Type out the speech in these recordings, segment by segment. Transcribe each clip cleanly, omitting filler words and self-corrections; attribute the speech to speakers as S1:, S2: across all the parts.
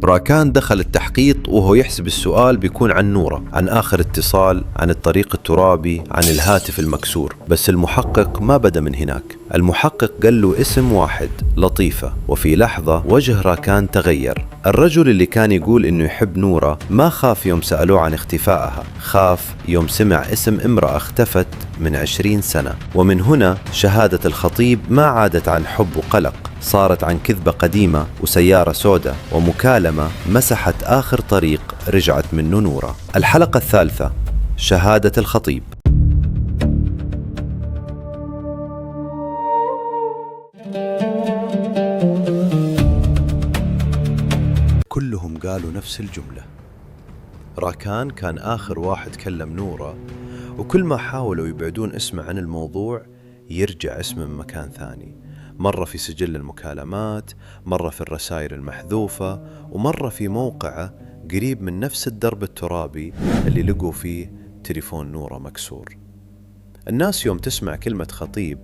S1: راكان دخل التحقيق وهو يحسب السؤال بيكون عن نورة، عن آخر اتصال، عن الطريق الترابي، عن الهاتف المكسور. بس المحقق ما بدأ من هناك. المحقق قال له اسم واحد، لطيفة. وفي لحظة وجه راكان تغير. الرجل اللي كان يقول إنه يحب نورة ما خاف يوم سألوه عن اختفائها، خاف يوم سمع اسم امرأة اختفت من 20 سنة. ومن هنا شهادة الخطيب ما عادت عن حب وقلق، صارت عن كذبة قديمة وسيارة سوداء ومكالمة مسحت آخر طريق رجعت منه نورة. الحلقة الثالثة، شهادة الخطيب. كلهم قالوا نفس الجملة. راكان كان آخر واحد كلم نورة، وكل ما حاولوا يبعدون اسمه عن الموضوع يرجع اسمه من مكان ثاني، مرة في سجل المكالمات، مرة في الرسائل المحذوفة، ومرة في موقعه قريب من نفس الدرب الترابي اللي لقوا فيه تليفون نورة مكسور. الناس يوم تسمع كلمة خطيب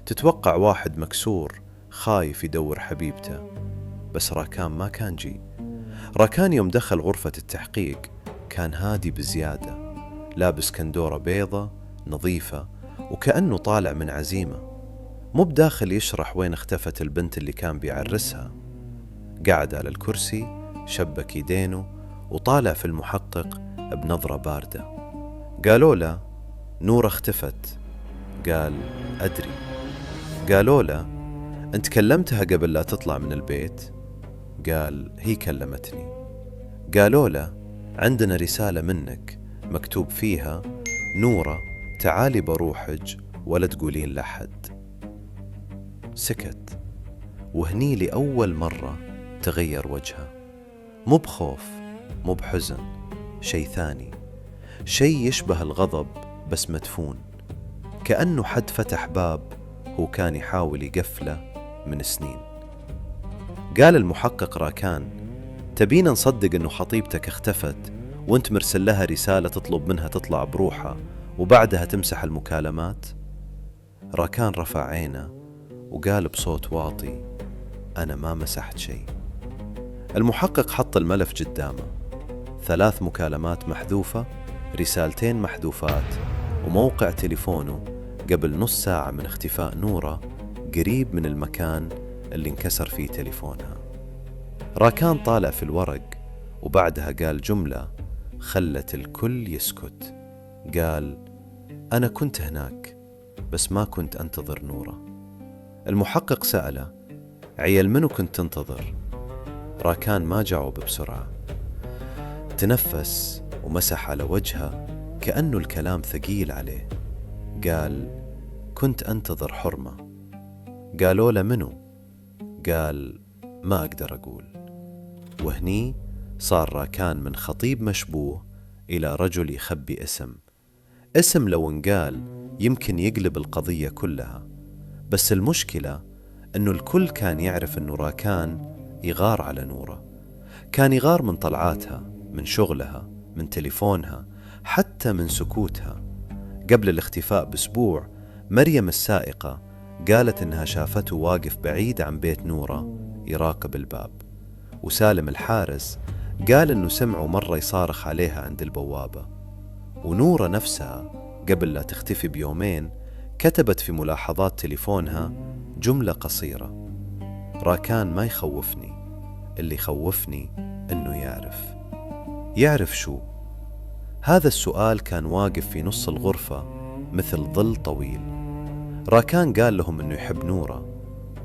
S1: تتوقع واحد مكسور خايف يدور حبيبته، بس راكان ما كان جي. راكان يوم دخل غرفة التحقيق كان هادي بزيادة، لابس كندورة بيضة نظيفة وكأنه طالع من عزيمة، مو بداخل يشرح وين اختفت البنت اللي كان بيعرسها. قاعد على الكرسي شبك يدينه وطالع في المحقق بنظرة باردة. قالوا له نورة اختفت. قال أدري. قالوا له أنت كلمتها قبل لا تطلع من البيت؟ قال هي كلمتني. قالوا له عندنا رسالة منك مكتوب فيها نورة تعالي بروحج ولا تقولين لحد. سكت، وهني لأول مرة تغير وجهه، مو بخوف مو بحزن، شيء ثاني، شيء يشبه الغضب بس مدفون، كأنه حد فتح باب هو كان يحاول يقفله من سنين. قال المحقق راكان تبينا نصدق انه خطيبتك اختفت وانت مرسل لها رسالة تطلب منها تطلع بروحها وبعدها تمسح المكالمات؟ راكان رفع عينه وقال بصوت واطي أنا ما مسحت شيء. المحقق حط الملف قدامه، 3 مكالمات محذوفة، رسالتين محذوفات، وموقع تليفونه قبل نص ساعة من اختفاء نورة قريب من المكان اللي انكسر فيه تليفونها. راكان طالع في الورق وبعدها قال جملة خلت الكل يسكت. قال أنا كنت هناك بس ما كنت أنتظر نورة. المحقق سأله عيل منو كنت تنتظر؟ راكان ما جاوب بسرعة، تنفس ومسح على وجهه كأنه الكلام ثقيل عليه. قال كنت أنتظر حرمة. قالوا له منو؟ قال ما أقدر أقول. وهني صار راكان من خطيب مشبوه إلى رجل يخبي اسم لو انقال يمكن يقلب القضية كلها. بس المشكلة أنه الكل كان يعرف أنه راكان يغار على نورة، كان يغار من طلعاتها، من شغلها، من تليفونها، حتى من سكوتها. قبل الاختفاء بأسبوع مريم السائقة قالت إنها شافته واقف بعيد عن بيت نورة يراقب الباب، وسالم الحارس قال إنه سمعه مرة يصارخ عليها عند البوابة. ونورة نفسها قبل لا تختفي بيومين كتبت في ملاحظات تليفونها جملة قصيرة: راكان ما يخوفني، اللي يخوفني إنه يعرف شو؟ هذا السؤال كان واقف في نص الغرفة مثل ظل طويل. راكان قال لهم إنه يحب نورة،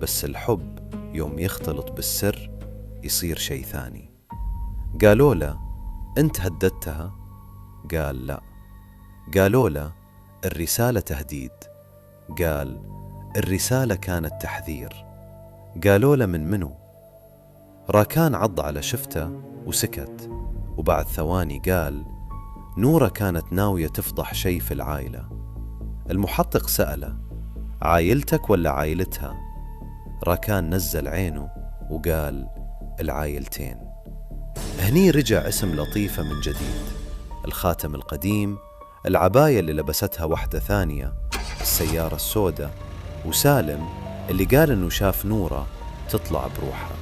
S1: بس الحب يوم يختلط بالسر يصير شيء ثاني. قالوا له أنت هددتها؟ قال لا. قالوا له الرسالة تهديد؟ قال الرسالة كانت تحذير. قالوا له من منو؟ راكان عض على شفته وسكت، وبعد ثواني قال نورة كانت ناوية تفضح شيء في العائلة. المحقق سأله عائلتك ولا عائلتها؟ راكان نزل عينه وقال العائلتين. هني رجع اسم لطيفة من جديد، الخاتم القديم، العباية اللي لبستها واحدة ثانية، السيارة السوداء، وسالم اللي قال إنه شاف نورة تطلع بروحها.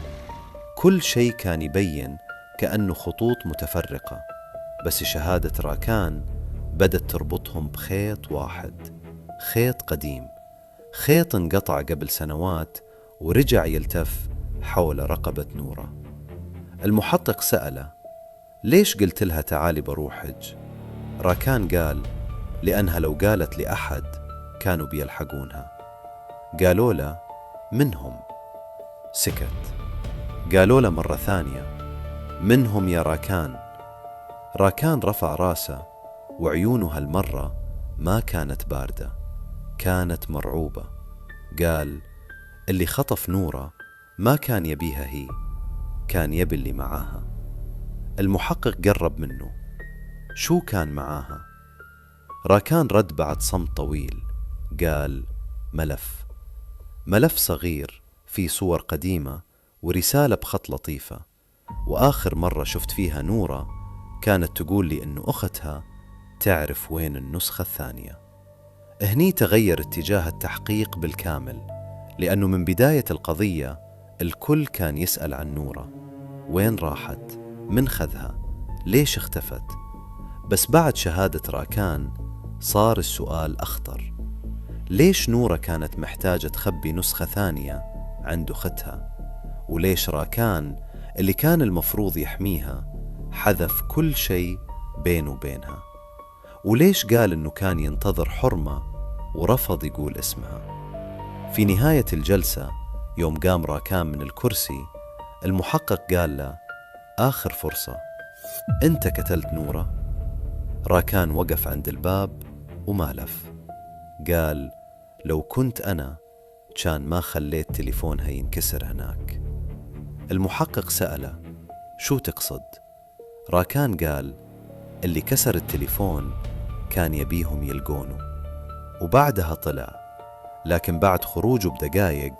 S1: كل شيء كان يبين كأنه خطوط متفرقة، بس شهادة راكان بدت تربطهم بخيط واحد، خيط قديم، خيط انقطع قبل سنوات ورجع يلتف حول رقبة نورة. المحقق سأله: ليش قلت لها تعالي بروحج؟ راكان قال: لأنها لو قالت لأحد كانوا بيلحقونها. قالوا له: منهم؟ سكت. قالوا له مرة ثانية: منهم يا راكان؟ راكان رفع راسه وعيونه هالمرة ما كانت باردة، كانت مرعوبة. قال: اللي خطف نورة ما كان يبيها هي، كان يبي اللي معاها. المحقق قرب منه: شو كان معاها؟ راكان رد بعد صمت طويل، قال: ملف صغير فيه صور قديمة ورسالة بخط لطيفة، وآخر مرة شفت فيها نورة كانت تقول لي إنه أختها تعرف وين النسخة الثانية. هني تغير اتجاه التحقيق بالكامل، لأنه من بداية القضية الكل كان يسأل عن نورة، وين راحت؟ من خذها؟ ليش اختفت؟ بس بعد شهادة راكان صار السؤال أخطر: ليش نورة كانت محتاجة تخبي نسخة ثانية عند أختها؟ وليش راكان اللي كان المفروض يحميها حذف كل شيء بينه وبينها؟ وليش قال إنه كان ينتظر حرمة ورفض يقول اسمها؟ في نهاية الجلسة يوم قام راكان من الكرسي، المحقق قال له: آخر فرصة، أنت قتلت نورة؟ راكان وقف عند الباب وما لف. قال: لو كنت أنا كان ما خليت تليفونها ينكسر هناك. المحقق سأله: شو تقصد؟ راكان قال: اللي كسر التليفون كان يبيهم يلقونه. وبعدها طلع، لكن بعد خروجه بدقايق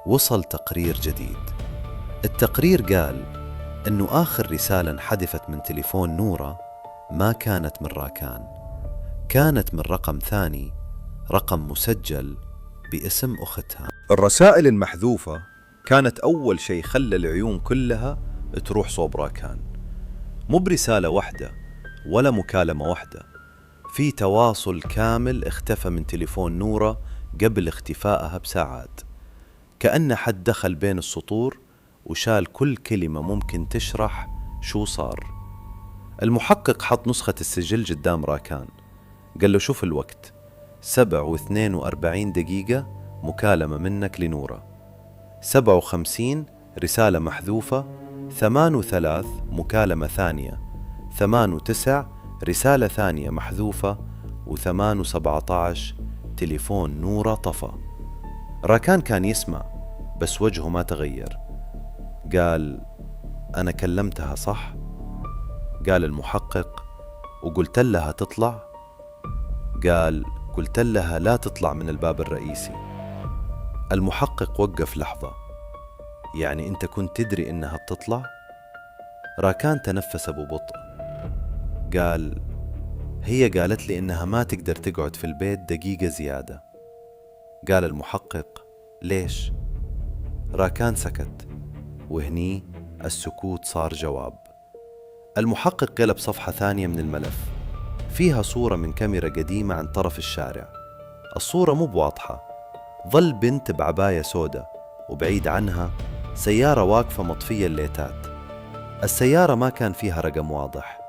S1: وصل تقرير جديد. التقرير قال إنه آخر رسالة انحذفت من تليفون نورة ما كانت من راكان، كانت من رقم ثاني، رقم مسجل باسم أختها. الرسائل المحذوفة كانت أول شيء خلى العيون كلها تروح صوب راكان. مو برسالة واحدة ولا مكالمة واحدة، في تواصل كامل اختفى من تليفون نورة قبل اختفائها بساعات، كأن حد دخل بين السطور وشال كل كلمة ممكن تشرح شو صار. المحقق حط نسخة السجل قدام راكان، قال له: شوف الوقت، 7:42 مكالمة منك لنورة، 57 رسالة محذوفة، 8:03 مكالمة ثانية، 8:09 رسالة ثانية محذوفة، و8:17 تليفون نورة طفى. راكان كان يسمع بس وجهه ما تغير. قال: أنا كلمتها صح؟ قال المحقق: وقلت لها تطلع؟ قال: قلت لها لا تطلع من الباب الرئيسي. المحقق وقف لحظة: يعني أنت كنت تدري إنها بتطلع؟ راكان تنفس ببطء، قال: هي قالت لي إنها ما تقدر تقعد في البيت دقيقة زيادة. قال المحقق: ليش؟ راكان سكت، وهني السكوت صار جواب. المحقق قلب صفحة ثانية من الملف، فيها صورة من كاميرا قديمة عن طرف الشارع. الصورة مو بواضحة، ظل بنت بعباية سودة، وبعيد عنها سيارة واقفة مطفية الليتات. السيارة ما كان فيها رقم واضح،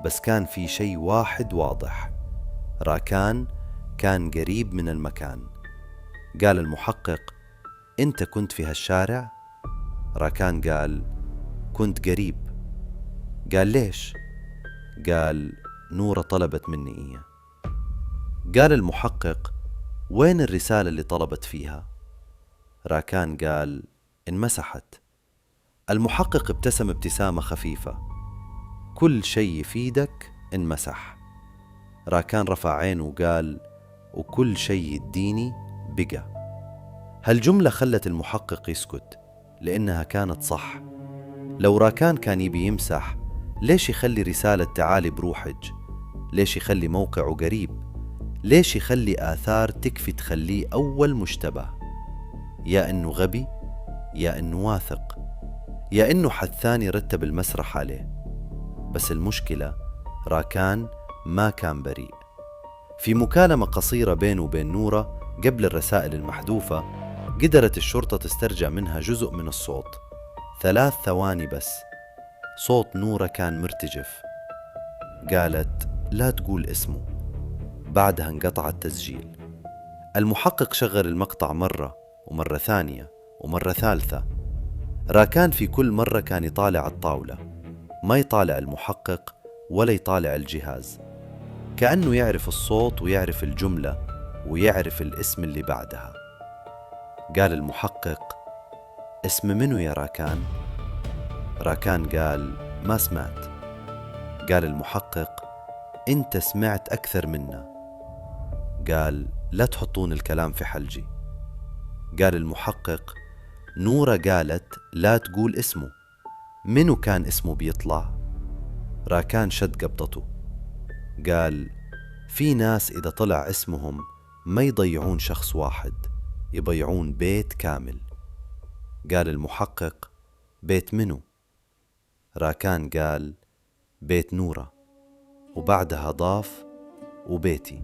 S1: بس كان في شيء واحد واضح: راكان كان قريب من المكان. قال المحقق: أنت كنت في هالشارع؟ راكان قال: كنت قريب. قال: ليش؟ قال: نورة طلبت مني إياه. قال المحقق: وين الرسالة اللي طلبت فيها؟ راكان قال: انمسحت. المحقق ابتسم ابتسامة خفيفة: كل شيء يفيدك انمسح. راكان رفع عينه وقال: وكل شيء يديني بقى. هالجملة خلت المحقق يسكت، لأنها كانت صح. لو راكان كان يبي يمسح، ليش يخلي رسالة تعالي بروحج؟ ليش يخلي موقعه قريب؟ ليش يخلي آثار تكفي تخليه أول مشتبه؟ يا إنه غبي، يا إنه واثق، يا إنه حد ثاني رتب المسرح عليه. بس المشكلة راكان ما كان بريء. في مكالمة قصيرة بينه وبين نورة قبل الرسائل المحذوفة، قدرت الشرطة تسترجع منها جزء من الصوت، 3 ثواني بس. صوت نورة كان مرتجف. قالت لا تقول اسمه. بعدها انقطع التسجيل. المحقق شغل المقطع مرة ومرة ثانية ومرة ثالثة. راكان في كل مرة كان يطالع الطاولة، ما يطالع المحقق ولا يطالع الجهاز، كأنه يعرف الصوت ويعرف الجملة ويعرف الاسم اللي بعدها. قال المحقق اسم منو يا راكان؟ راكان قال ما سمعت. قال المحقق انت سمعت أكثر منا. قال لا تحطون الكلام في حلجي. قال المحقق نورة قالت لا تقول اسمه، منو كان اسمه بيطلع؟ راكان شد قبضته. قال في ناس إذا طلع اسمهم ما يضيعون شخص واحد، يضيعون بيت كامل. قال المحقق بيت منو؟ راكان قال بيت نورة، وبعدها ضاف وبيتي.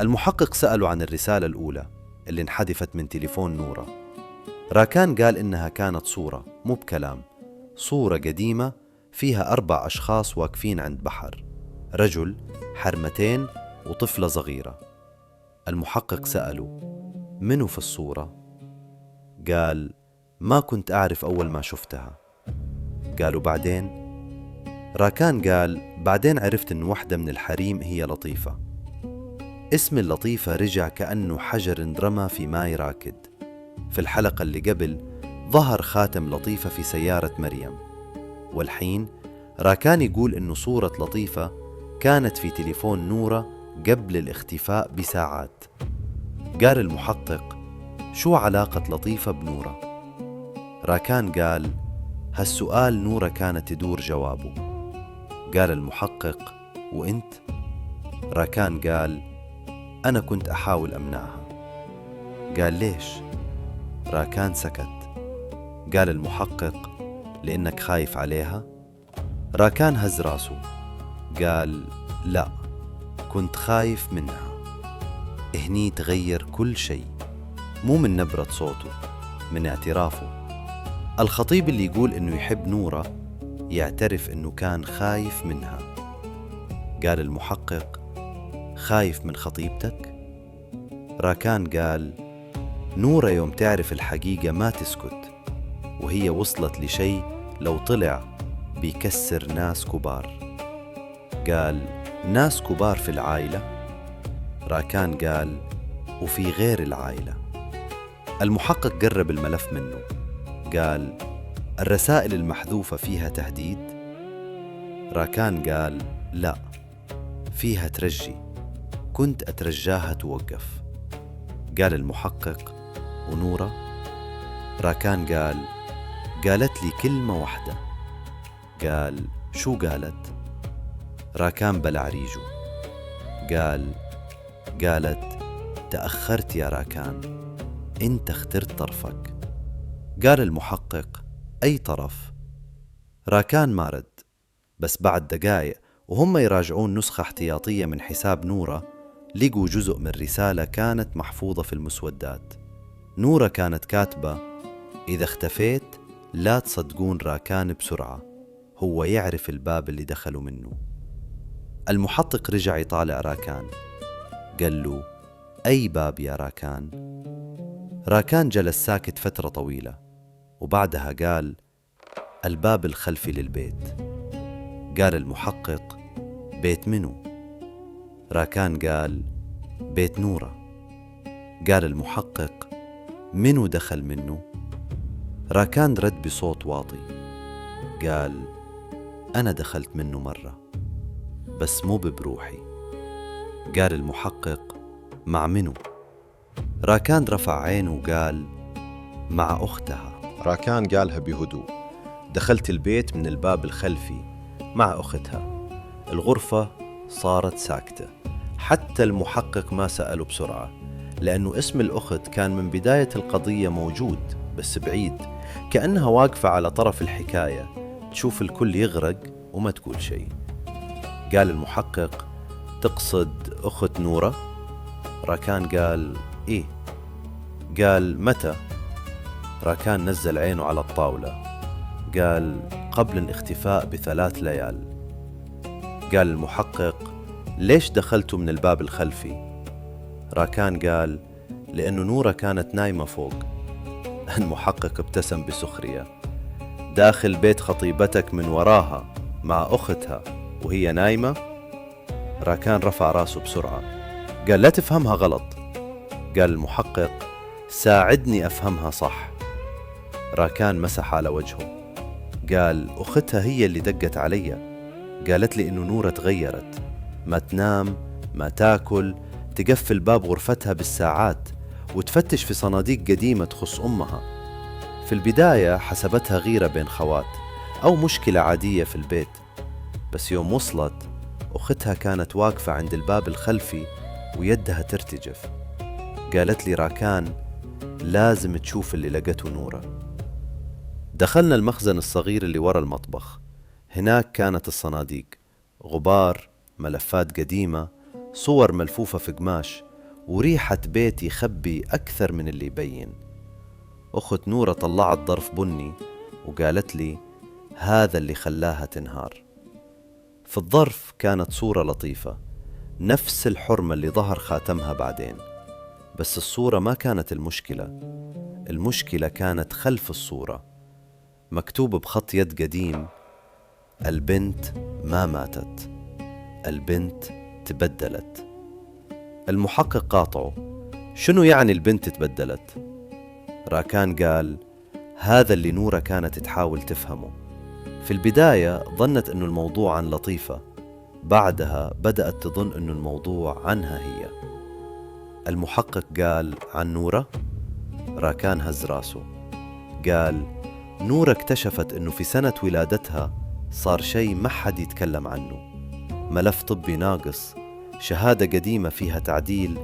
S1: المحقق سأله عن الرسالة الأولى اللي انحذفت من تليفون نورة. راكان قال إنها كانت صورة مو بكلام، صورة قديمة فيها 4 أشخاص واقفين عند بحر، رجل، حرمتين، وطفلة صغيرة. المحقق سأله منو في الصورة؟ قال ما كنت أعرف أول ما شفتها. قالوا بعدين؟ راكان قال بعدين عرفت إن واحدة من الحريم هي لطيفة. اسم اللطيفة رجع كأنه حجر اندرمى في ماء راكد. في الحلقة اللي قبل ظهر خاتم لطيفة في سيارة مريم، والحين راكان يقول إنه صورة لطيفة كانت في تليفون نورة قبل الاختفاء بساعات. قال المحقق شو علاقة لطيفة بنورة؟ راكان قال هالسؤال نورة كانت تدور جوابه. قال المحقق وإنت؟ راكان قال أنا كنت أحاول أمنعها. قال ليش؟ راكان سكت. قال المحقق لأنك خايف عليها؟ راكان هز راسه. قال لا، كنت خايف منها. هني تغير كل شيء، مو من نبرة صوته، من اعترافه. الخطيب اللي يقول إنه يحب نورة يعترف إنه كان خايف منها. قال المحقق خايف من خطيبتك؟ راكان قال نورة يوم تعرف الحقيقة ما تسكت، وهي وصلت لشيء لو طلع بيكسر ناس كبار. قال ناس كبار في العائلة؟ راكان قال وفي غير العائلة. المحقق قرب الملف منه. قال الرسائل المحذوفة فيها تهديد؟ راكان قال لا، فيها ترجي، كنت أترجاها توقف. قال المحقق ونورة؟ راكان قال قالت لي كلمة واحدة. قال شو قالت؟ راكان بلع ريجه. قالت تأخرت يا راكان، انت اخترت طرفك. قال المحقق أي طرف؟ راكان ما رد. بس بعد دقائق وهم يراجعون نسخة احتياطية من حساب نورة، لقوا جزء من رسالة كانت محفوظة في المسودات. نورة كانت كاتبة إذا اختفيت لا تصدقون راكان بسرعة، هو يعرف الباب اللي دخلوا منه. المحقق رجع يطالع راكان. قال له أي باب يا راكان؟ راكان جلس ساكت فترة طويلة، وبعدها قال الباب الخلفي للبيت. قال المحقق بيت منو؟ راكان قال بيت نورة. قال المحقق منو دخل منه؟ راكان رد بصوت واطي. قال أنا دخلت منه مرة، بس مو بروحي. قال المحقق مع منو؟ راكان رفع عينه وقال مع أختها.
S2: راكان قالها بهدوء دخلت البيت من الباب الخلفي مع أختها. الغرفة صارت ساكتة، حتى المحقق ما سأله بسرعة، لأنه اسم الأخت كان من بداية القضية موجود بس بعيد، كأنها واقفة على طرف الحكاية تشوف الكل يغرق وما تقول شيء. قال المحقق: تقصد أخت نورة؟ راكان قال: إيه. قال: متى؟ راكان نزل عينه على الطاولة. قال: قبل الاختفاء ب3 ليال. قال المحقق: ليش دخلتوا من الباب الخلفي؟ راكان قال: لأنه نورة كانت نايمة فوق. المحقق ابتسم بسخرية: داخل بيت خطيبتك من وراها مع أختها وهي نايمة؟ راكان رفع راسه بسرعة. قال: لا تفهمها غلط. قال المحقق: ساعدني أفهمها صح. راكان مسح على وجهه. قال: أختها هي اللي دقت علي، قالت لي إنه نورة تغيرت، ما تنام، ما تاكل، تقفل باب غرفتها بالساعات وتفتش في صناديق قديمة تخص أمها. في البداية حسبتها غيرة بين خوات أو مشكلة عادية في البيت، بس يوم وصلت أختها كانت واقفة عند الباب الخلفي ويدها ترتجف. قالت لي راكان: لازم تشوف اللي لقته نورة. دخلنا المخزن الصغير اللي ورا المطبخ. هناك كانت الصناديق، غبار، ملفات قديمة، صور ملفوفة في قماش، وريحة بيت يخبي أكثر من اللي يبين. أخت نورة طلعت ظرف بني وقالت لي: هذا اللي خلاها تنهار. في الظرف كانت صورة لطيفة، نفس الحرمة اللي ظهر خاتمها بعدين، بس الصورة ما كانت المشكلة. المشكلة كانت خلف الصورة، مكتوب بخط يد قديم: البنت ما ماتت، البنت تبدلت. المحقق قاطعه: شنو يعني البنت تبدلت؟ راكان قال: هذا اللي نورة كانت تحاول تفهمه. في البداية ظنت أنه الموضوع عن لطيفة، بعدها بدأت تظن أنه الموضوع عنها هي. المحقق قال: عن نورة؟ راكان هز راسه. قال: نورة اكتشفت أنه في سنة ولادتها صار شيء ما حد يتكلم عنه، ملف طبي ناقص، شهادة قديمة فيها تعديل،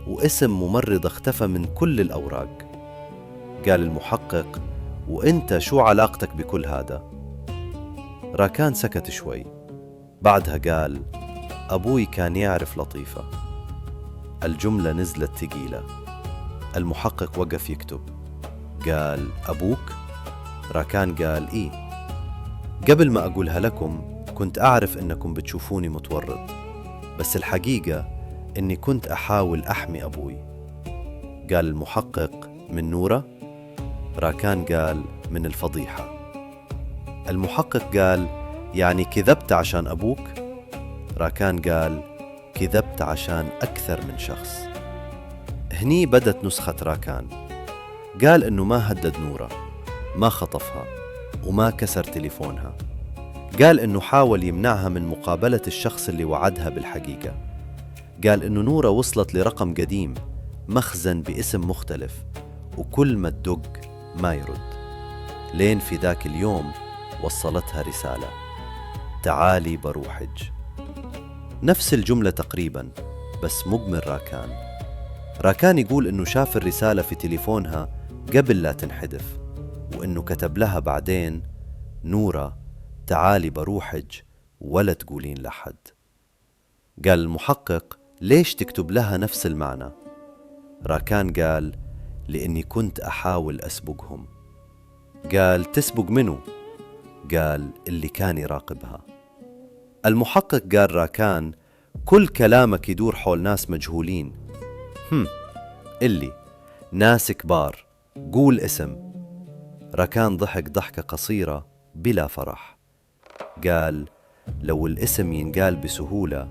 S2: واسم ممرضة اختفى من كل الأوراق. قال المحقق: وإنت شو علاقتك بكل هذا؟ راكان سكت شوي، بعدها قال: أبوي كان يعرف لطيفة. الجملة نزلت ثقيلة. المحقق وقف يكتب. قال: أبوك؟ راكان قال: إيه. قبل ما أقولها لكم كنت أعرف إنكم بتشوفوني متورط، بس الحقيقة إني كنت أحاول أحمي أبوي. قال المحقق: من نورة؟ راكان قال: من الفضيحة. المحقق قال: يعني كذبت عشان أبوك؟ راكان قال: كذبت عشان أكثر من شخص. هني بدت نسخة راكان. قال إنه ما هدد نورة، ما خطفها، وما كسر تليفونها. قال إنه حاول يمنعها من مقابلة الشخص اللي وعدها بالحقيقة. قال إنه نورة وصلت لرقم قديم، مخزن باسم مختلف، وكل ما تدق ما يرد، لين في ذاك اليوم وصلتها رسالة: تعالي بروحج. نفس الجملة تقريبا، بس مو من راكان. راكان يقول إنه شاف الرسالة في تليفونها قبل لا تنحذف، وإنه كتب لها بعدين: نورة تعالي بروحج ولا تقولين لحد. قال المحقق: ليش تكتب لها نفس المعنى؟ راكان قال: لأني كنت أحاول أسبقهم. قال: تسبق منو؟ قال: اللي كان يراقبها. المحقق قال: راكان، كل كلامك يدور حول ناس مجهولين. اللي ناس كبار، قول اسم. راكان ضحك ضحكة قصيرة بلا فرح. قال: لو الاسم ينقال بسهولة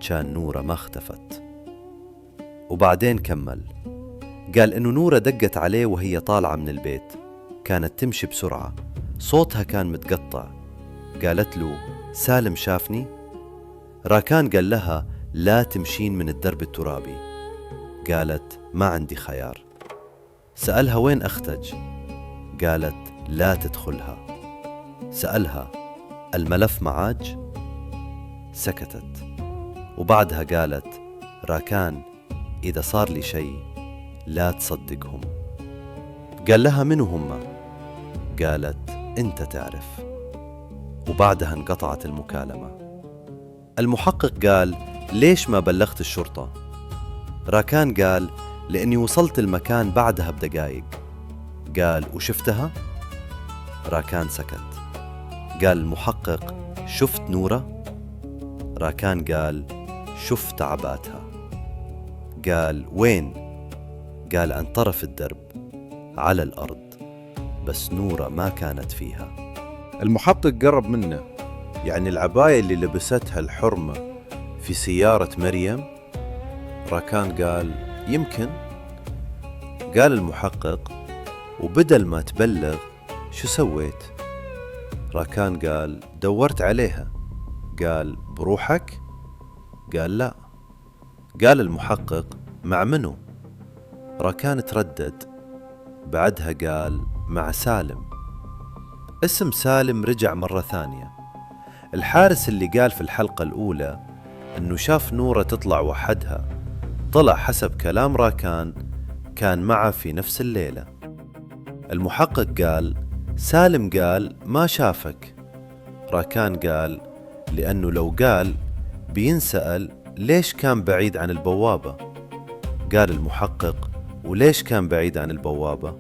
S2: كان نورة ما اختفت. وبعدين كمل. قال إنه نورة دقت عليه وهي طالعة من البيت، كانت تمشي بسرعة، صوتها كان متقطع. قالت له: سالم شافني؟ راكان قال لها: لا تمشين من الدرب الترابي. قالت: ما عندي خيار. سألها: وين أختج؟ قالت: لا تدخلها. سألها: الملف معاج؟ سكتت، وبعدها قالت: راكان، إذا صار لي شيء لا تصدقهم. قال لها: منو هم؟ قالت أنت تعرف. وبعدها انقطعت المكالمة. المحقق قال ليش ما بلغت الشرطة؟ راكان قال لأني وصلت المكان بعدها بدقايق. قال وشفتها؟ راكان سكت. قال المحقق شفت نورة؟ راكان قال شفت عباتها. قال وين؟ قال عن طرف الدرب على الأرض، بس نورة ما كانت فيها. المحقق قرب منه. يعني العباية اللي لبستها الحرمة في سيارة مريم؟ راكان قال يمكن. قال المحقق وبدل ما تبلغ شو سويت؟ راكان قال دورت عليها. قال بروحك؟ قال لا. قال المحقق مع منو؟ راكان تردد. بعدها قال مع سالم. اسم سالم رجع مرة ثانية. الحارس اللي قال في الحلقة الأولى أنه شاف نورة تطلع وحدها، طلع حسب كلام راكان كان معه في نفس الليلة. المحقق قال سالم قال ما شافك. راكان قال لأنه لو قال بينسأل ليش كان بعيد عن البوابة. قال المحقق وليش كان بعيد عن البوابة؟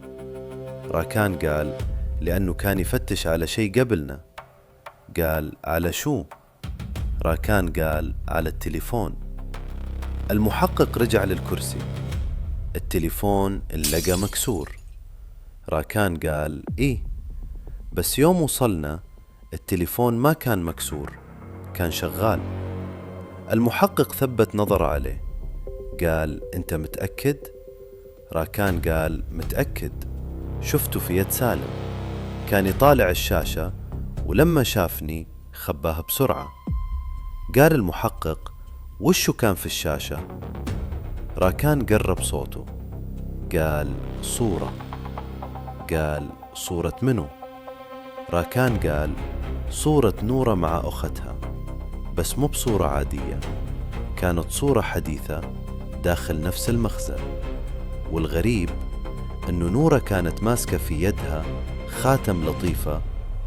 S2: راكان قال لأنه كان يفتش على شيء قبلنا. قال على شو؟ راكان قال على التليفون. المحقق رجع للكرسي. التليفون لقى مكسور. راكان قال إيه، بس يوم وصلنا التليفون ما كان مكسور، كان شغال. المحقق ثبت نظر عليه. قال أنت متأكد؟ راكان قال متأكد، شفته في يد سالم، كان يطالع الشاشة ولما شافني خباها بسرعة. قال المحقق وشو كان في الشاشة؟ راكان قرب صوته. قال صورة. قال صورة منو؟ راكان قال صورة نورة مع أختها، بس مو بصورة عادية، كانت صورة حديثة داخل نفس المخزن. والغريب أنه نورة كانت ماسكة في يدها خاتم لطيفة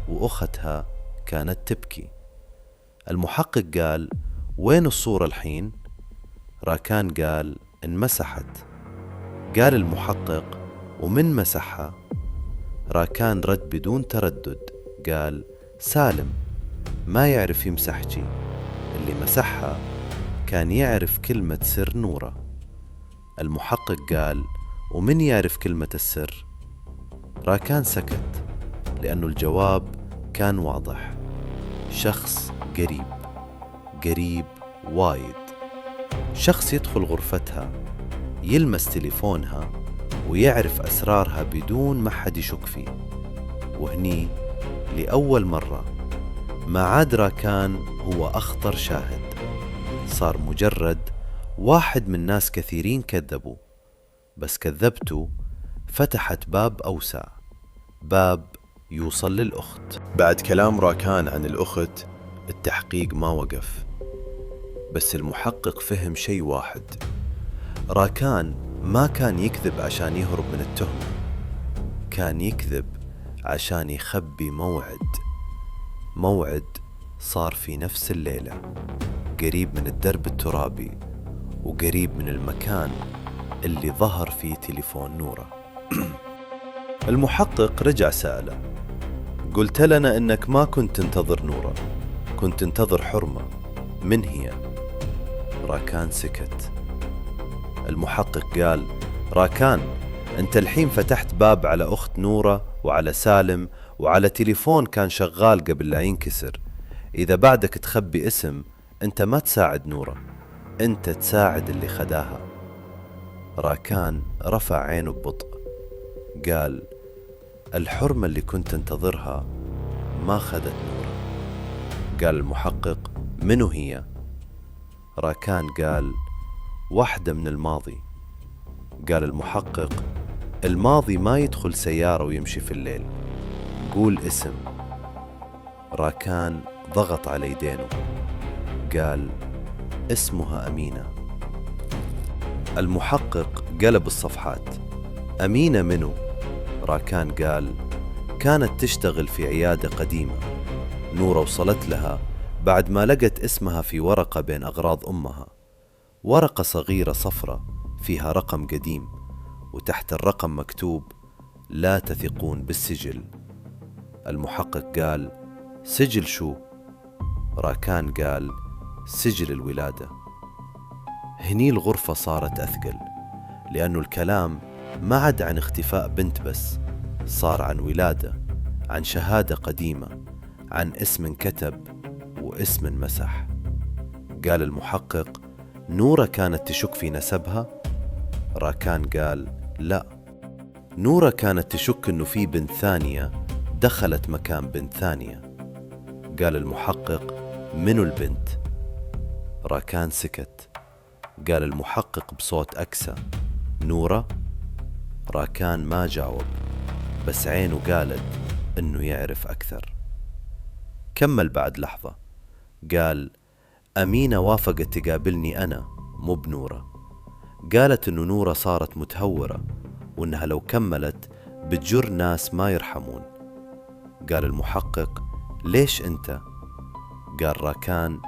S2: وأختها كانت تبكي. المحقق قال وين الصورة الحين؟ راكان قال انمسحت. قال المحقق ومن مسحها؟ راكان رد بدون تردد. قال سالم، ما يعرف يمسح شي، اللي مسحها كان يعرف كلمة سر نورة. المحقق قال ومن يعرف كلمة السر؟ راكان سكت لأنه الجواب كان واضح. شخص قريب، قريب وايد. شخص يدخل غرفتها، يلمس تليفونها ويعرف أسرارها بدون ما حد يشك فيه. وهني لأول مرة ما عاد راكان هو أخطر شاهد، صار مجرد واحد من ناس كثيرين كذبوا، بس كذبته فتحت باب أوسع، باب يوصل للأخت. بعد كلام راكان عن الأخت التحقيق ما وقف، بس المحقق فهم شيء واحد: راكان ما كان يكذب عشان يهرب من التهمة، كان يكذب عشان يخبي موعد صار في نفس الليلة، قريب من الدرب الترابي وقريب من المكان اللي ظهر فيه تليفون نورة. المحقق رجع سأله: قلت لنا إنك ما كنت تنتظر نورة، كنت تنتظر حرمة، من هي؟ راكان سكت. المحقق قال: راكان، أنت الحين فتحت باب على أخت نورة وعلى سالم وعلى تليفون كان شغال قبل لا ينكسر. إذا بعدك تخبي اسم، أنت ما تساعد نورة، أنت تساعد اللي خداها. راكان رفع عينه ببطء قال: الحرمة اللي كنت انتظرها ما خدت نورة. قال المحقق: منو هي؟ راكان قال: واحدة من الماضي. قال المحقق: الماضي ما يدخل سيارة ويمشي في الليل، قول اسم. راكان ضغط على يدينه قال: اسمها أمينة. المحقق قلب الصفحات: أمينة منو؟ راكان قال: كانت تشتغل في عيادة قديمة. نورة وصلت لها بعد ما لقت اسمها في ورقة بين أغراض أمها، ورقة صغيرة صفرة فيها رقم قديم، وتحت الرقم مكتوب: لا تثقون بالسجل. المحقق قال: سجل شو؟ راكان قال: سجل الولادة. هني الغرفة صارت أثقل، لأنه الكلام ما عاد عن اختفاء بنت بس، صار عن ولادة، عن شهادة قديمة، عن اسم انكتب واسم انمسح. قال المحقق: نورة كانت تشك في نسبها؟ راكان قال: لا. نورة كانت تشك انه في بنت ثانية دخلت مكان بنت ثانية. قال المحقق: منو البنت؟ راكان سكت. قال المحقق بصوت أكسى: نورة؟ راكان ما جاوب، بس عينه قالت انه يعرف أكثر. كمل بعد لحظة قال: أمينة وافقت تقابلني أنا، مو بنورة. قالت إنه نورة صارت متهورة، وإنها لو كملت بتجر ناس ما يرحمون. قال المحقق: ليش أنت؟ قال راكان: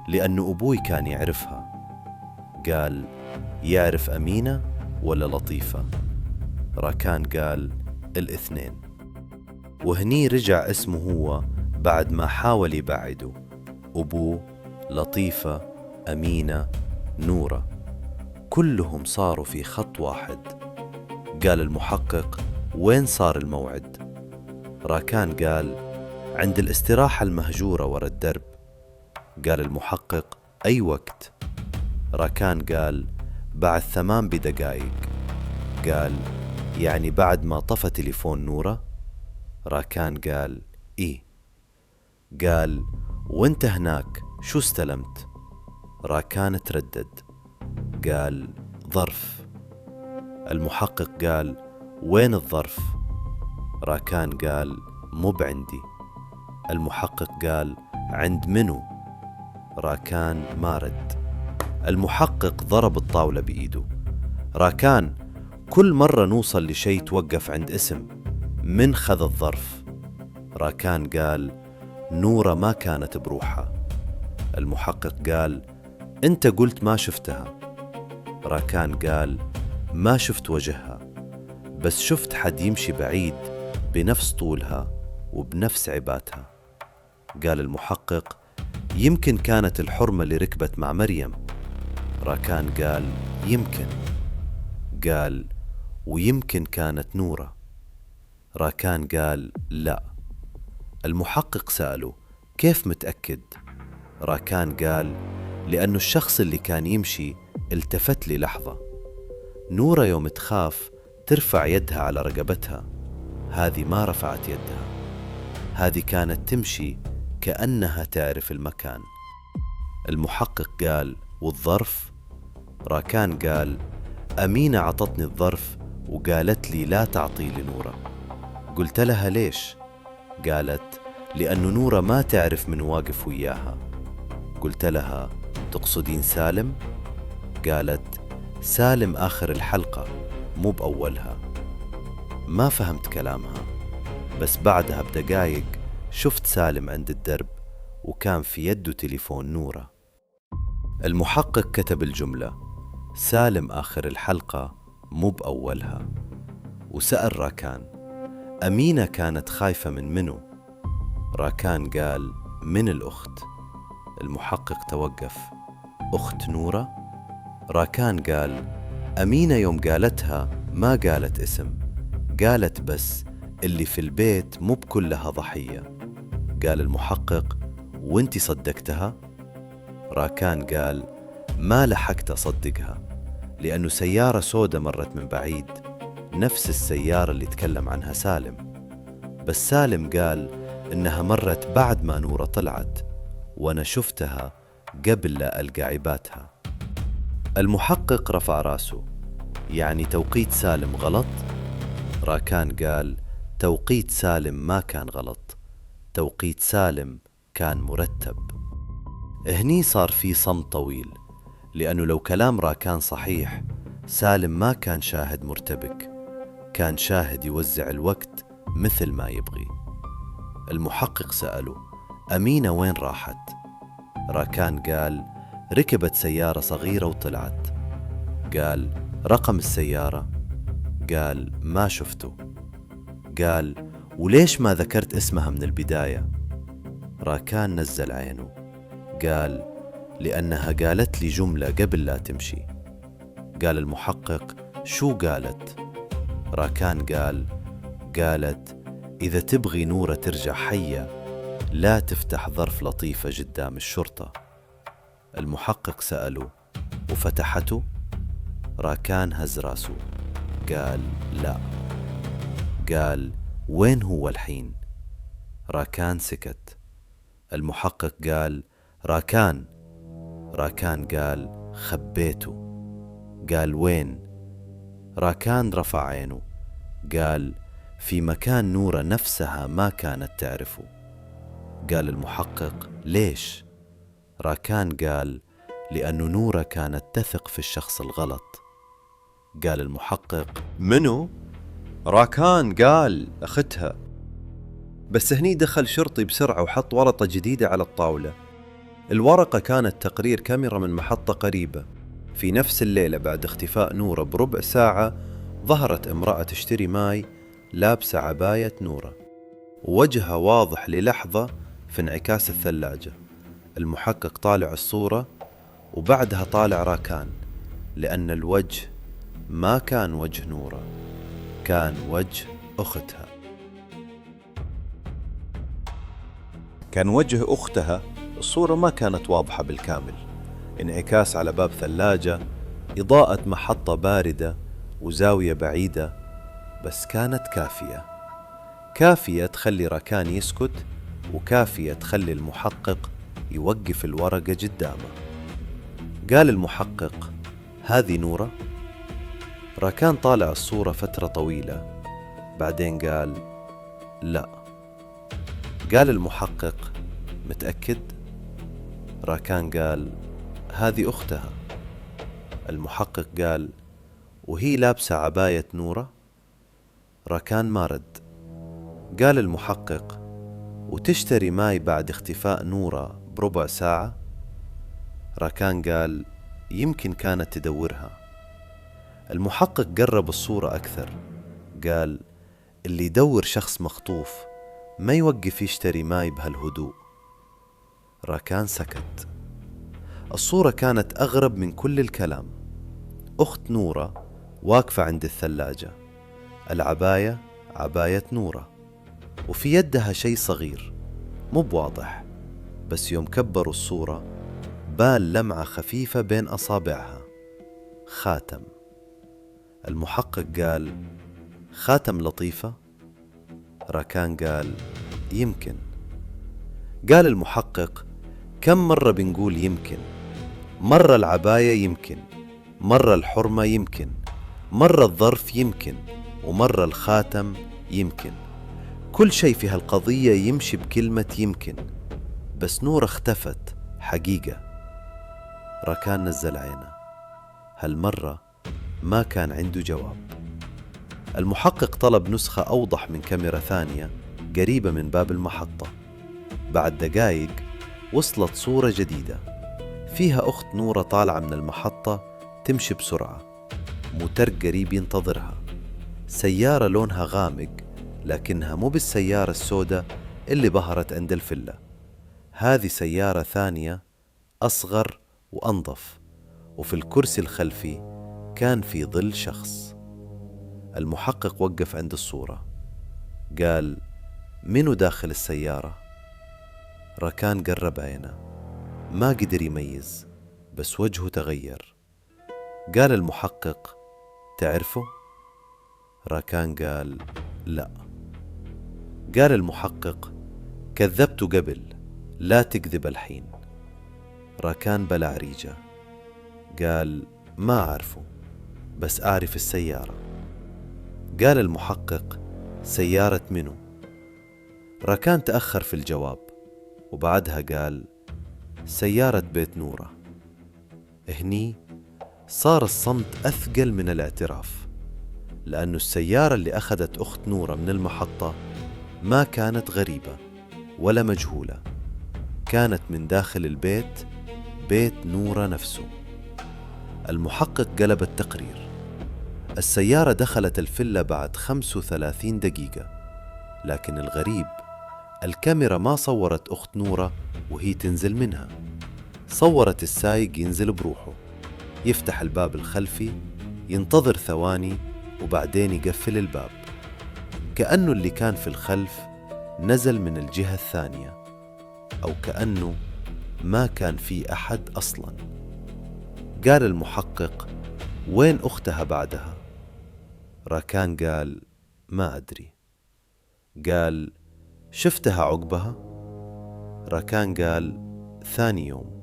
S2: لأنه أبوي كان يعرفها. قال: يعرف أمينة ولا لطيفة؟ راكان قال: الاثنين. وهني رجع اسمه هو بعد ما حاول يبعده: أبوه، لطيفة، أمينة، نورة، كلهم صاروا في خط واحد. قال المحقق: وين صار الموعد؟ راكان قال: عند الاستراحة المهجورة ورا الدرب. قال المحقق: أي وقت؟ راكان قال: بعد 8 دقايق. قال: يعني بعد ما طفى تليفون نورة؟ راكان قال: إيه. قال: وانت هناك شو استلمت؟ راكان تردد. قال: ظرف. المحقق قال: وين الظرف؟ راكان قال: مو بعندي. المحقق قال: عند منو؟ راكان ما رد. المحقق ضرب الطاولة بإيده: راكان، كل مرة نوصل لشي توقف عند اسم، من خذ الظرف؟ راكان قال: نورة ما كانت بروحها. المحقق قال: انت قلت ما شفتها. راكان قال: ما شفت وجهها، بس شفت حد يمشي بعيد بنفس طولها وبنفس عباتها. قال المحقق: يمكن كانت الحرمة اللي ركبت مع مريم. راكان قال: يمكن. قال: ويمكن كانت نورة. راكان قال: لا. المحقق سأله: كيف متأكد؟ راكان قال: لأنه الشخص اللي كان يمشي التفت لي لحظة. نورة يوم تخاف ترفع يدها على رقبتها، هذه ما رفعت يدها، هذه كانت تمشي كأنها تعرف المكان. المحقق قال: والظرف؟ راكان قال: أمينة عطتني الظرف وقالت لي لا تعطي لنورة. قلت لها ليش؟ قالت: لأنه نورة ما تعرف من واقف وياها. قلت لها: تقصدين سالم؟ قالت: سالم آخر الحلقة مو بأولها. ما فهمت كلامها، بس بعدها بدقايق شفت سالم عند الدرب وكان في يده تليفون نورة. المحقق كتب الجملة: سالم آخر الحلقة مو بأولها، وسأل راكان: أمينة كانت خايفة من منو؟ راكان قال: من الأخت. المحقق توقف: أخت نورة؟ راكان قال: أمينة يوم قالتها ما قالت اسم، قالت بس اللي في البيت مو بكلها ضحية. قال المحقق: وانتي صدقتها؟ راكان قال: ما لحقت أصدقها، لأنه سيارة سودة مرت من بعيد، نفس السيارة اللي تكلم عنها سالم، بس سالم قال إنها مرت بعد ما نورة طلعت، وأنا شفتها قبل لا ألقى عباتها. المحقق رفع راسه: يعني توقيت سالم غلط؟ راكان قال: توقيت سالم ما كان غلط، توقيت سالم كان مرتب. هني صار في صمت طويل، لأنه لو كلام راكان صحيح، سالم ما كان شاهد مرتبك، كان شاهد يوزع الوقت
S1: مثل ما يبغي. المحقق سأله: أمينة وين راحت؟ راكان قال: ركبت سيارة صغيرة وطلعت. قال: رقم السيارة؟ قال: ما شفته. قال: وليش ما ذكرت اسمها من البداية؟ راكان نزل عينه. قال: لأنها قالت لي جملة قبل لا تمشي. قال المحقق: شو قالت؟ راكان قالت: إذا تبغي نورة ترجع حية لا تفتح ظرف لطيفة قدام الشرطة. المحقق سأله: وفتحته؟ راكان هز راسه. قال: لا. قال: وين هو الحين؟ راكان سكت. المحقق قال: راكان قال: خبيته. قال: وين؟ راكان رفع عينه. قال: في مكان نورة نفسها ما كانت تعرفه. قال المحقق: ليش؟ راكان قال: لأن نورة كانت تثق في الشخص الغلط. قال المحقق:
S2: منو؟ راكان قال أختها. بس هني دخل شرطي بسرعة وحط ورقة جديدة على الطاولة. الورقة كانت تقرير كاميرا من محطة قريبة. في نفس الليلة بعد اختفاء نورة بربع ساعة ظهرت امرأة تشتري ماي لابسة عباية نورة، ووجهها واضح للحظة في انعكاس الثلاجة. المحقق طالع الصورة وبعدها طالع راكان، لأن الوجه ما كان وجه نورة، كان وجه أختها. كان وجه أختها. الصورة ما كانت واضحة بالكامل، انعكاس على باب ثلاجة، إضاءة محطة باردة وزاوية بعيدة، بس كانت كافية تخلي راكان يسكت، وكافية تخلي المحقق يوقف الورقة قدامه. قال المحقق: هذه نورة؟ راكان طالع الصورة فترة طويلة، بعدين قال: لا. قال المحقق: متأكد؟ راكان قال: هذه أختها. المحقق قال: وهي لابسة عباية نورة؟ راكان ما رد. قال المحقق: وتشتري ماي بعد اختفاء نورة بربع ساعة؟ راكان قال: يمكن كانت تدورها. المحقق قرب الصورة أكثر، قال: اللي يدور شخص مخطوف ما يوقف يشتري ماي بهالهدوء. راكان سكت. الصورة كانت أغرب من كل الكلام. أخت نورة واقفة عند الثلاجة، العباية عباية نورة، وفي يدها شيء صغير مو بواضح، بس يوم كبروا الصورة بان لمعة خفيفة بين أصابعها، خاتم. المحقق قال: خاتم لطيفة؟ راكان قال: يمكن. قال المحقق: كم مرة بنقول يمكن؟ مرة العباية يمكن، مرة الحرمة يمكن، مرة الظرف يمكن، ومرة الخاتم يمكن. كل شيء في هالقضية يمشي بكلمة يمكن، بس نور اختفت حقيقة. راكان نزل عينه. هالمرة ما كان عنده جواب. المحقق طلب نسخة أوضح من كاميرا ثانية قريبة من باب المحطة. بعد دقايق وصلت صورة جديدة فيها أخت نورة طالعة من المحطة تمشي بسرعة، موتر قريب ينتظرها، سيارة لونها غامق لكنها مو بالسيارة السوداء اللي ظهرت عند الفلة. هذه سيارة ثانية أصغر وأنظف، وفي الكرسي الخلفي كان في ظل شخص. المحقق وقف عند الصورة، قال: منو داخل السيارة؟ راكان قرب عينه، ما قدر يميز، بس وجهه تغير. قال المحقق: تعرفه؟ راكان قال: لا. قال المحقق: كذبت قبل، لا تكذب الحين. راكان بلع ريجة، قال: ما أعرفه، بس أعرف السيارة. قال المحقق: سيارة منو؟ راكان تأخر في الجواب، وبعدها قال: سيارة بيت نورة. هني صار الصمت أثقل من الاعتراف.
S1: لأن السيارة اللي أخذت أخت نورة من المحطة ما كانت غريبة ولا مجهولة، كانت من داخل البيت، بيت نورة نفسه. المحقق قلب التقرير. السيارة دخلت الفيلا بعد 35 دقيقة، لكن الغريب الكاميرا ما صورت أخت نورة وهي تنزل منها، صورت السايق ينزل بروحه، يفتح الباب الخلفي، ينتظر ثواني وبعدين يقفل الباب، كأنه اللي كان في الخلف نزل من الجهة الثانية، أو كأنه ما كان في أحد أصلاً. قال المحقق: وين أختها بعدها؟ راكان قال: ما أدري. قال: شفتها عقبها؟ راكان قال: ثاني يوم.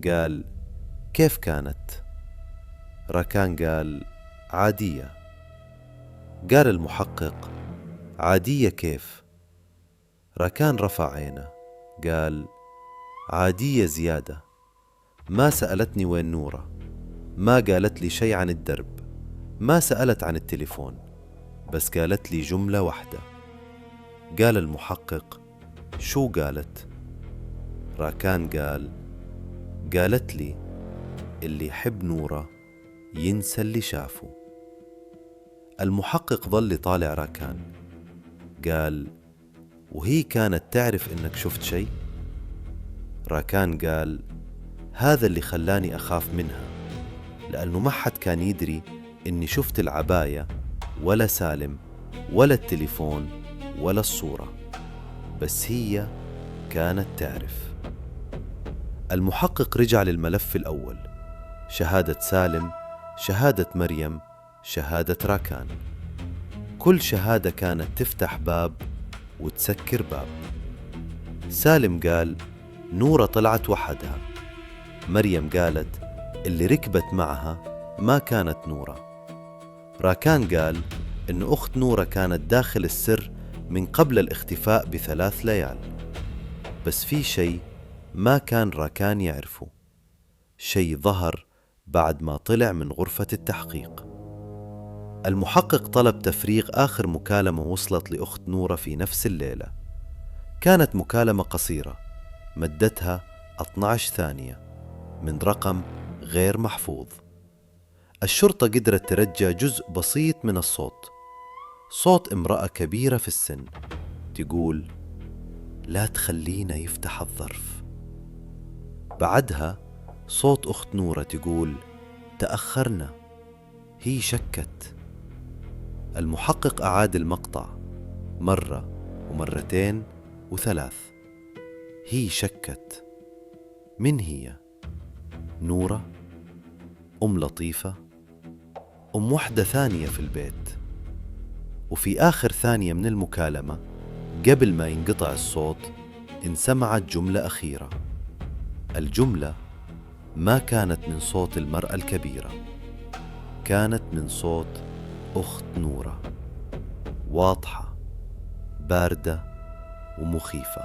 S1: قال: كيف كانت؟ راكان قال: عادية. قال المحقق: عادية كيف؟ راكان رفع عينه قال: عادية زيادة، ما سألتني وين نورة، ما قالت لي شيء عن الدرب، ما سألت عن التليفون، بس قالت لي جملة واحدة. قال المحقق: شو قالت؟ راكان قال: قالت لي اللي يحب نورة ينسى اللي شافه. المحقق ظل يطالع راكان. قال: وهي كانت تعرف إنك شفت شيء؟ راكان قال: هذا اللي خلاني أخاف منها، لأنه ما حد كان يدري إني شفت العباية ولا سالم ولا التليفون ولا الصورة، بس هي كانت تعرف. المحقق رجع للملف الأول: شهادة سالم، شهادة مريم، شهادة راكان. كل شهادة كانت تفتح باب وتسكر باب. سالم قال: نورة طلعت وحدها. مريم قالت: اللي ركبت معها ما كانت نورة. راكان قال إن أخت نورة كانت داخل السر من قبل الاختفاء ب3 ليال. بس في شيء ما كان راكان يعرفه، شيء ظهر بعد ما طلع من غرفة التحقيق. المحقق طلب تفريغ آخر مكالمة وصلت لأخت نورة في نفس الليلة. كانت مكالمة قصيرة مدتها 12 ثانية من رقم غير محفوظ. الشرطة قدرت ترجع جزء بسيط من الصوت، صوت امرأة كبيرة في السن تقول: لا تخلينا يفتح الظرف. بعدها صوت أخت نورة تقول: تأخرنا. هي شكت. المحقق أعاد المقطع مرة ومرتين و3. هي شكت. من هي؟ نورة؟ أم لطيفة؟ أم وحدة ثانية في البيت؟ وفي آخر ثانية من المكالمة قبل ما ينقطع الصوت انسمعت جملة أخيرة. الجملة ما كانت من صوت المرأة الكبيرة، كانت من صوت أخت نورة، واضحة، باردة ومخيفة.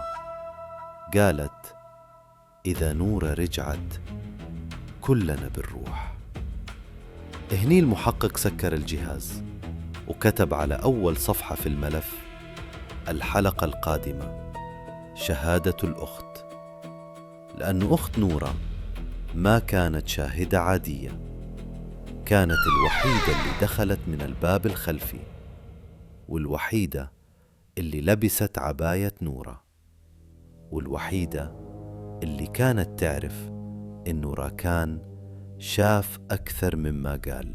S1: قالت: إذا نورة رجعت كلنا بنروح. هني المحقق سكر الجهاز وكتب على أول صفحة في الملف: الحلقة القادمة، شهادة الأخت. لأن أخت نورة ما كانت شاهدة عادية، كانت الوحيدة اللي دخلت من الباب الخلفي، والوحيدة اللي لبست عباية نورة، والوحيدة اللي كانت تعرف إنه راكان شاف أكثر مما قال.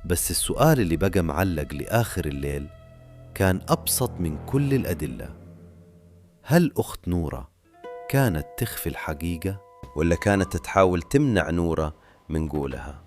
S1: بس السؤال اللي بقى معلق لآخر الليل كان أبسط من كل الأدلة: هل أخت نورة كانت تخفي الحقيقة، ولا كانت تحاول تمنع نورة من قولها؟